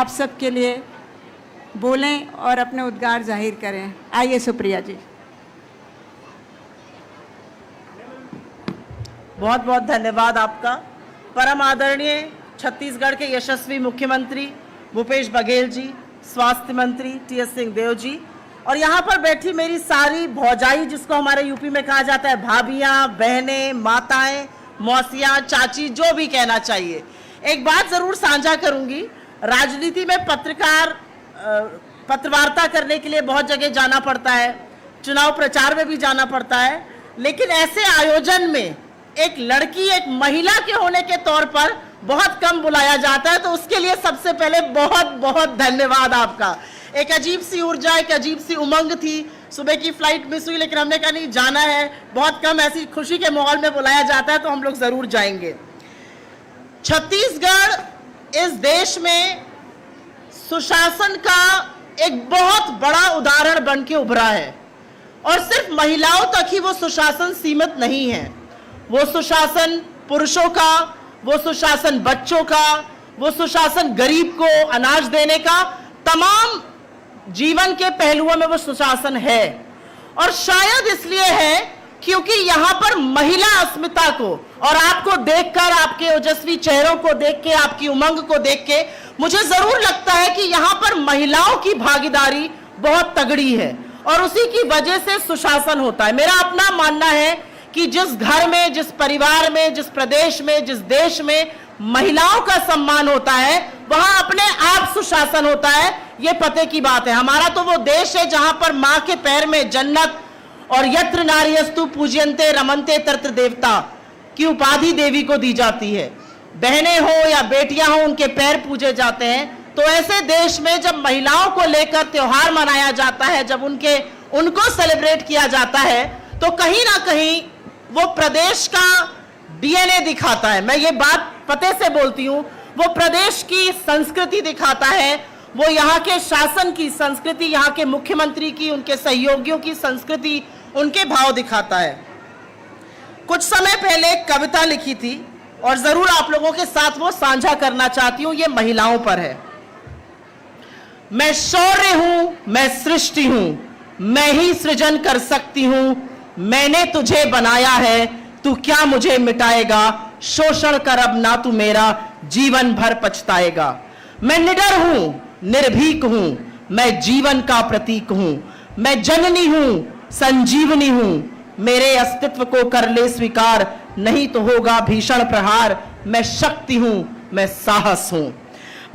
आप सबके लिए बोलें और अपने उद्गार जाहिर करें। आइए सुप्रिया जी। बहुत बहुत धन्यवाद आपका। परम आदरणीय छत्तीसगढ़ के यशस्वी मुख्यमंत्री भूपेश बघेल जी, स्वास्थ्य मंत्री टीएस सिंहदेव जी, और यहाँ पर बैठी मेरी सारी भौजाई, जिसको हमारे यूपी में कहा जाता है भाभियाँ, बहनें, माताएं, मौसियाँ, चाची, जो भी कहना चाहिए। एक बात जरूर साझा करूंगी, राजनीति में पत्रवार्ता करने के लिए बहुत जगह जाना पड़ता है, चुनाव प्रचार में भी जाना पड़ता है, लेकिन ऐसे आयोजन में एक लड़की, एक महिला के होने के तौर पर बहुत कम बुलाया जाता है। तो उसके लिए सबसे पहले बहुत बहुत धन्यवाद आपका। एक अजीब सी ऊर्जा, एक अजीब सी उमंग थी। सुबह की फ्लाइट मिस हुई, लेकिन हमने कहा नहीं, जाना है। बहुत कम ऐसी खुशी के माहौल में बुलाया जाता है, तो हम लोग जरूर जाएंगे। छत्तीसगढ़ इस देश में सुशासन का एक बहुत बड़ा उदाहरण बन के उभरा है, और सिर्फ महिलाओं तक ही वो सुशासन सीमित नहीं है। वो सुशासन पुरुषों का, वो सुशासन बच्चों का, वो सुशासन गरीब को अनाज देने का, तमाम जीवन के पहलुओं में वो सुशासन है। और शायद इसलिए है क्योंकि यहाँ पर महिला अस्मिता को, और आपको देखकर, आपके ओजस्वी चेहरों को देख के, आपकी उमंग को देख के मुझे जरूर लगता है कि यहाँ पर महिलाओं की भागीदारी बहुत तगड़ी है, और उसी की वजह से सुशासन होता है। मेरा अपना मानना है कि जिस घर में, जिस परिवार में, जिस प्रदेश में, जिस देश में महिलाओं का सम्मान होता है, वहां अपने आप सुशासन होता है। ये पते की बात है। हमारा तो वो देश है जहां पर मां के पैर में जन्नत और यत्र नार्यस्तु पूज्यन्ते रमन्ते तत्र देवता की उपाधि देवी को दी जाती है। बहनें हो या बेटियां हो, उनके पैर पूजे जाते हैं। तो ऐसे देश में जब महिलाओं को लेकर त्योहार मनाया जाता है, जब उनको सेलिब्रेट किया जाता है, तो कहीं ना कहीं वो प्रदेश का डीएनए दिखाता है। मैं ये बात पते से बोलती हूँ। वो प्रदेश की संस्कृति दिखाता है, वो यहाँ के शासन की संस्कृति, यहाँ के मुख्यमंत्री की, उनके सहयोगियों की संस्कृति, उनके भाव दिखाता है। कुछ समय पहले एक कविता लिखी थी, और जरूर आप लोगों के साथ वो साझा करना चाहती हूँ। ये महिलाओं पर है। मैं शौर्य हूं, मैं सृष्टि हूं, मैं ही सृजन कर सकती हूं। मैंने तुझे बनाया है, तू क्या मुझे मिटाएगा। शोषण कर अब ना तू मेरा, जीवन भर पछताएगा। मैं निडर हूं, निर्भीक हूं, मैं जीवन का प्रतीक हूं। मैं जननी हूं, संजीवनी हूं, मेरे अस्तित्व को कर ले स्वीकार, नहीं तो होगा भीषण प्रहार। मैं शक्ति हूं, मैं साहस हूं।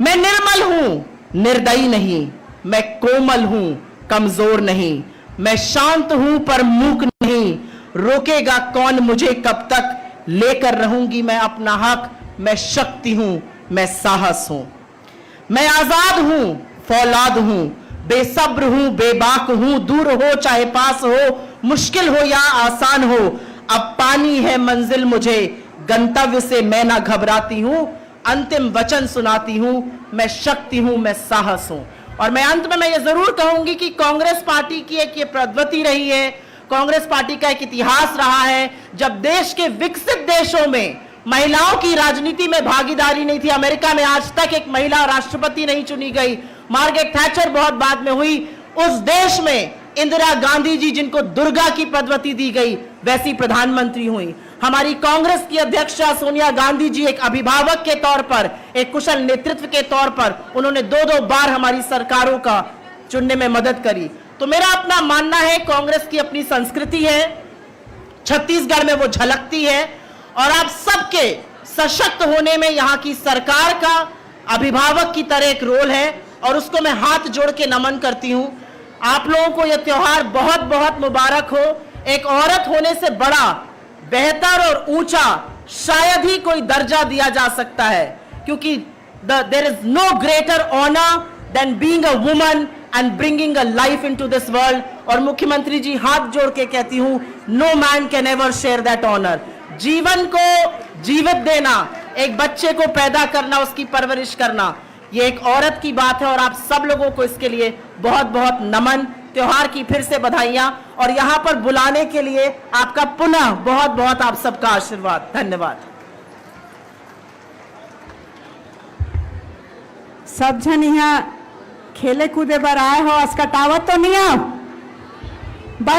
मैं निर्मल हूं, निर्दयी नहीं, मैं कोमल हूं, कमजोर नहीं। मैं शांत हूं पर मूक नहीं, रोकेगा कौन मुझे कब तक। लेकर रहूंगी मैं अपना हक, मैं शक्ति हूं, मैं साहस हूं। मैं आजाद हूं, फौलाद हूं, बेसब्र हूं, बेबाक हूं। दूर हो चाहे पास हो, मुश्किल हो या आसान हो, अब पानी है मंजिल मुझे, गंतव्य से मैं ना घबराती हूं। अंतिम वचन सुनाती हूं, मैं शक्ति हूं, मैं साहस हूं। और मैं अंत में मैं ये जरूर कहूंगी कि कांग्रेस पार्टी की एक ये प्रवृत्ति रही है, कांग्रेस पार्टी का एक इतिहास रहा है, जब देश के विकसित देशों में महिलाओं की राजनीति में भागीदारी नहीं थी। अमेरिका में आज तक एक महिला राष्ट्रपति नहीं चुनी गई, मार्गरेट थैचर बहुत बाद में हुई। उस देश में इंदिरा गांधी जी, जिनको दुर्गा की पदवी दी गई, वैसी प्रधानमंत्री हुई। हमारी कांग्रेस की अध्यक्ष सोनिया गांधी जी एक अभिभावक के तौर पर, एक कुशल नेतृत्व के तौर पर, उन्होंने 2-2 बार हमारी सरकारों का चुनने में मदद करी। तो मेरा अपना मानना है, कांग्रेस की अपनी संस्कृति है, छत्तीसगढ़ में वो झलकती है, और आप सबके सशक्त होने में यहाँ की सरकार का अभिभावक की तरह एक रोल है, और उसको मैं हाथ जोड़ के नमन करती हूँ। आप लोगों को यह त्योहार बहुत बहुत मुबारक हो। एक औरत होने से बड़ा, बेहतर और ऊंचा शायद ही कोई दर्जा दिया जा सकता है, क्योंकि there is no greater honour than being a woman and bringing a life into this world. और मुख्यमंत्री जी, हाथ जोड़ के कहती हूं, no man can ever share that honour. जीवन को जीवित देना, एक बच्चे को पैदा करना, उसकी परवरिश करना, ये एक औरत की बात है। और आप सब लोगों को इसके लिए बहुत बहुत नमन, त्योहार की फिर से बधाइयां, और यहां पर बुलाने के लिए आपका पुनः बहुत बहुत आप सबका आशीर्वाद। धन्यवाद। सब जन यहाँ खेले कूदे बर आए हो, अस्कटावत तो नहीं आओ।